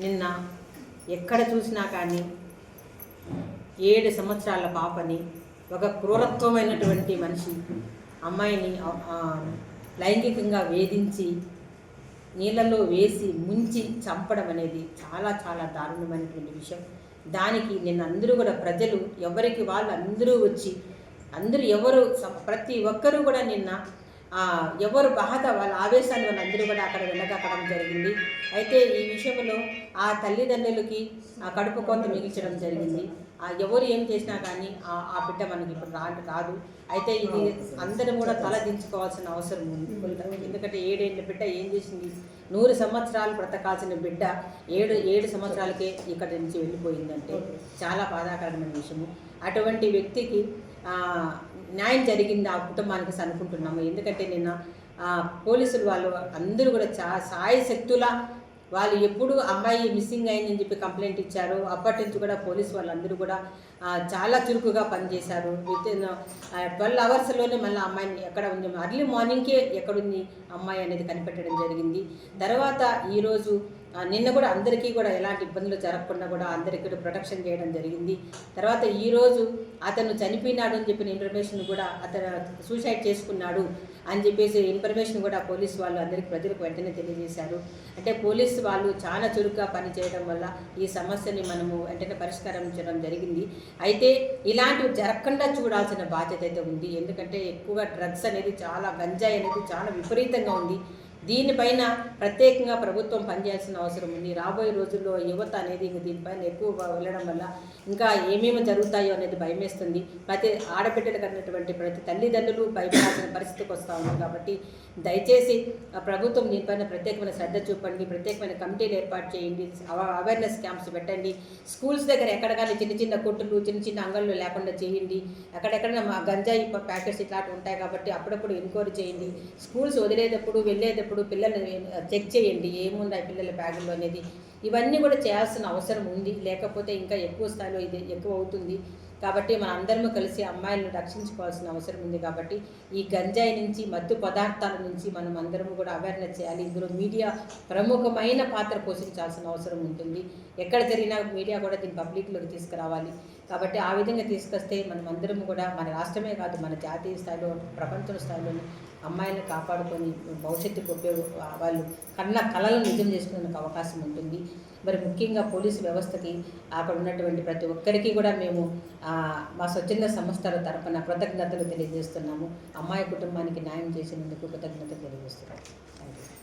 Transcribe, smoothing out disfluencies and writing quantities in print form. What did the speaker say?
నిన్న ఎక్కడ చూసినా కానీ 7 సంవత్సరాల పాపని ఒక క్రూరత్వమైనటువంటి మనిషి అమ్మాయిని లైంగికంగా వేధించి నీళ్ళలో వేసి ముంచి చంపడం అనేది చాలా చాలా దారుణమైనటువంటి విషయం. దానికి నిన్న అందరూ కూడా ప్రజలు ఎవరికి వాళ్ళు అందరూ వచ్చి ప్రతి ఒక్కరూ కూడా నిన్న ఎవరు బాధ వాళ్ళ ఆవేశాన్ని వాళ్ళందరూ కూడా అక్కడ వెళ్ళగక్కడం జరిగింది. అయితే ఈ విషయంలో ఆ తల్లిదండ్రులకి కడుపు కోత మిగిల్చడం జరిగింది. ఎవరు ఏం చేసినా కానీ ఆ బిడ్డ మనకి ఇప్పుడు రాదు. అయితే ఇది అందరం కూడా తల దించుకోవాల్సిన అవసరం ఉంది. ఎందుకంటే 7 ఏళ్ళ బిడ్డ ఏం చేసింది? 100 సంవత్సరాలు బ్రతకాల్సిన బిడ్డ 7 సంవత్సరాలకే ఇక్కడి నుంచి వెళ్ళిపోయిందంటే చాలా బాధాకరమైన విషయము. అటువంటి వ్యక్తికి న్యాయం జరిగింది ఆ కుటుంబానికి అనుకుంటున్నాము. ఎందుకంటే నిన్న పోలీసులు వాళ్ళు అందరూ కూడా సాయశక్తుల వాళ్ళు ఎప్పుడు అమ్మాయి మిస్సింగ్ అయిందని చెప్పి కంప్లైంట్ ఇచ్చారు. అప్పటి నుంచి కూడా పోలీసు వాళ్ళందరూ కూడా చాలా చురుకుగా పనిచేశారు. వితిన్ 12 అవర్స్లోనే మళ్ళీ అమ్మాయిని ఎక్కడ ఉంది, అర్లీ మార్నింగ్కే ఎక్కడుంది అమ్మాయి అనేది కనిపెట్టడం జరిగింది. తర్వాత ఈరోజు నిన్న కూడా అందరికీ కూడా ఎలాంటి ఇబ్బందులు జరగకుండా కూడా అందరికీ కూడా ప్రొటెక్షన్ చేయడం జరిగింది. తర్వాత ఈరోజు అతను చనిపోయినాడు అని చెప్పిన ఇన్ఫర్మేషన్ కూడా, అతను సూసైడ్ చేసుకున్నాడు అని చెప్పేసి ఇన్ఫర్మేషన్ కూడా పోలీసు వాళ్ళు అందరికీ ప్రజలకు వెంటనే తెలియజేశారు. అంటే పోలీసు వాళ్ళు చాలా చురుగ్గా పనిచేయడం వల్ల ఈ సమస్యని మనము వెంటనే పరిష్కరించడం జరిగింది. అయితే ఇలాంటివి జరగకుండా చూడాల్సిన బాధ్యత అయితే ఉంది. ఎందుకంటే ఎక్కువగా డ్రగ్స్ అనేది గంజాయి అనేది చాలా విపరీతంగా ఉంది. దీనిపైన ప్రత్యేకంగా ప్రభుత్వం పనిచేయాల్సిన అవసరం ఉంది. రాబోయే రోజుల్లో యువత అనేది దీనిపైన ఎక్కువ వెళ్ళడం వల్ల ఇంకా ఏమేమి జరుగుతాయో అనేది భయమేస్తుంది. ప్రతి ఆడబిడ్డలకు అన్నటువంటి ప్రతి తల్లిదండ్రులు భయపడాల్సిన పరిస్థితికి వస్తూ ఉంది. కాబట్టి దయచేసి ప్రభుత్వం దీనిపైన ప్రత్యేకమైన శ్రద్ధ చూపండి, ప్రత్యేకమైన కమిటీలు ఏర్పాటు చేయండి, అవేర్నెస్ క్యాంప్స్ పెట్టండి. స్కూల్స్ దగ్గర ఎక్కడ కానీ చిన్న చిన్న కొట్టులు, చిన్న చిన్న అంగళ్ళు లేకుండా చేయండి. ఎక్కడెక్కడ గంజాయి ప్యాకెట్స్ ఇట్లాంటివి ఉంటాయి కాబట్టి అప్పుడప్పుడు ఎంక్వైరీ చేయండి. స్కూల్స్ వదిలేటప్పుడు వెళ్ళేటప్పుడు పిల్లల్ని చెక్ చేయండి, ఏముంది ఆ పిల్లల బ్యాగుల్లో అనేది. ఇవన్నీ కూడా చేయాల్సిన అవసరం ఉంది. లేకపోతే ఇంకా ఎక్కువ స్థాయిలో ఇది ఎక్కువ అవుతుంది. కాబట్టి మన అందరము కలిసి అమ్మాయిలను రక్షించుకోవాల్సిన అవసరం ఉంది. కాబట్టి ఈ గంజాయి నుంచి, మత్తు పదార్థాల నుంచి మనం అందరము కూడా అవేర్నెస్ చేయాలి. ఇందులో మీడియా ప్రముఖమైన పాత్ర పోషించాల్సిన అవసరం ఉంటుంది. ఎక్కడ జరిగినా మీడియా కూడా దీన్ని పబ్లిక్లోకి తీసుకురావాలి. కాబట్టి ఆ విధంగా తీసుకొస్తే మనం అందరం కూడా మన రాష్ట్రమే కాదు, మన జాతీయ స్థాయిలో, ప్రపంచ స్థాయిలో అమ్మాయిలను కాపాడుకొని భవిష్యత్తుకు వాళ్ళు కన్న కళలను నిజం చేసుకునే అవకాశం ఉంటుంది. మరి ముఖ్యంగా పోలీసు వ్యవస్థకి, అక్కడ ఉన్నటువంటి ప్రతి ఒక్కరికి కూడా మేము మా స్వచ్ఛంద సంస్థల తరపున కృతజ్ఞతలు తెలియజేస్తున్నాము. అమ్మాయి కుటుంబానికి న్యాయం చేసినందుకు కృతజ్ఞతలు తెలియజేస్తున్నాము. Thank you.